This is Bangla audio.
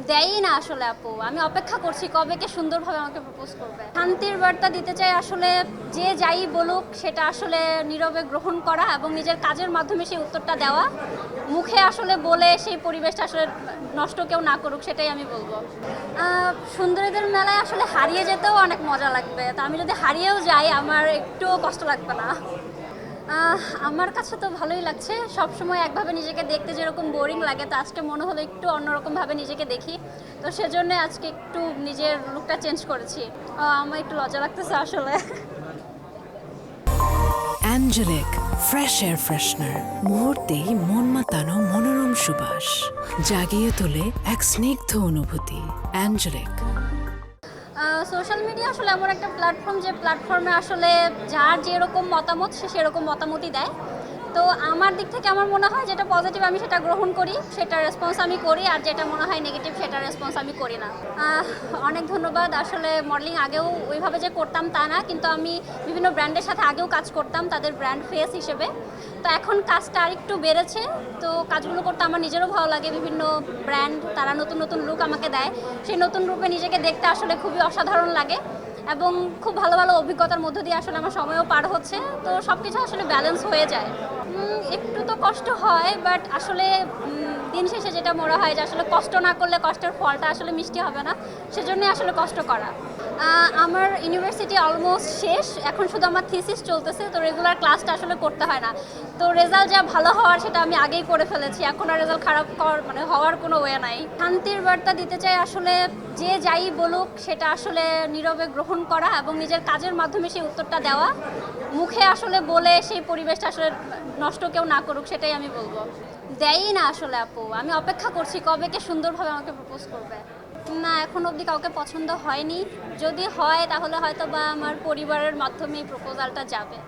দেয়ই না আসলে আপু। আমি অপেক্ষা করছি কবে কে সুন্দরভাবে আমাকে প্রপোজ করবে। শান্তির বার্তা দিতে চাই আসলে, যে যাই বলুক সেটা আসলে নীরবে গ্রহণ করা এবং নিজের কাজের মাধ্যমে সেই উত্তরটা দেওয়া। মুখে আসলে বলে সেই পরিবেশটা আসলে নষ্ট কেউ না করুক, সেটাই আমি বলবো। সুন্দরীদের মেলায় আসলে হারিয়ে যেতেও অনেক মজা লাগবে। তা আমি যদি হারিয়েও যাই আমার একটুও কষ্ট লাগবে না। আমার কাছে তো ভালোই লাগছে। সবসময় একভাবে নিজেকে দেখতে যেরকম বোরিং লাগে, তো আজকে মনে হলো একটু অন্যরকমভাবে নিজেকে দেখি। তো সেজন্য আজকে একটু নিজের লুকটা চেঞ্জ করেছি। আমার একটু লজ্জা লাগতেছে আসলে। অ্যাঞ্জেলিক ফ্রেশ এয়ার ফ্রেশনার, মুহূর্তেই মন মাতানো মনোরম সুবাস, জাগিয়ে তোলে এক স্নিগ্ধ অনুভূতি। অ্যাঞ্জেলিক। সোশ্যাল মিডিয়া আসলে এমন একটা প্ল্যাটফর্ম, যে প্ল্যাটফর্মে আসলে যার যেরকম মতামত সে সেরকম মতামতই দেয়। তো আমার দিক থেকে আমার মনে হয় যেটা পজিটিভ আমি সেটা গ্রহণ করি, সেটা রেসপন্স আমি করি, আর যেটা মনে হয় নেগেটিভ সেটা রেসপন্স আমি করি না। অনেক ধন্যবাদ। আসলে মডেলিং আগেও ওইভাবে যে করতাম তা না, কিন্তু আমি বিভিন্ন ব্র্যান্ডের সাথে আগেও কাজ করতাম তাদের ব্র্যান্ড ফেস হিসেবে। তো এখন কাজটা আরেকটু বেড়েছে, তো কাজগুলো করতে আমার নিজেরও ভালো লাগে। বিভিন্ন ব্র্যান্ড তারা নতুন নতুন লুক আমাকে দেয়, সেই নতুন রূপে নিজেকে দেখতে আসলে খুবই অসাধারণ লাগে এবং খুব ভালো ভালো অভিজ্ঞতার মধ্য দিয়ে আসলে আমার সময়ও পার হচ্ছে। তো সব কিছু আসলে ব্যালেন্স হয়ে যায়। একটু তো কষ্ট হয়, বাট আসলে দিন শেষে যেটা মনে হয় যে আসলে কষ্ট না করলে কষ্টের ফলটা আসলে মিষ্টি হবে না, সেজন্যই আসলে কষ্ট করা। আমার ইউনিভার্সিটি অলমোস্ট শেষ, এখন শুধু আমার থিসিস চলতেছে, তো রেগুলার ক্লাসটা আসলে করতে হয় না। তো রেজাল্ট যা ভালো হওয়ার সেটা আমি আগেই করে ফেলেছি, এখন আর রেজাল্ট খারাপ মানে হওয়ার কোনো ওয়ে নাই। শান্তির বার্তা দিতে চাই আসলে, যে যাই বলুক সেটা আসলে নীরবে গ্রহণ করা এবং নিজের কাজের মাধ্যমে সেই উত্তরটা দেওয়া। মুখে আসলে বলে সেই পরিবেশটা আসলে নষ্ট কেউ না করুক, সেটাই আমি বলবো। দেয়ই না আসলে আপু। আমি অপেক্ষা করছি কবে কে সুন্দরভাবে আমাকে প্রপোজ করবে। না, এখন অবধি কাউকে পছন্দ হয়নি। যদি হয় তাহলে হয়তো বা আমার পরিবারের মাধ্যমেই প্রপোজালটা যাবে।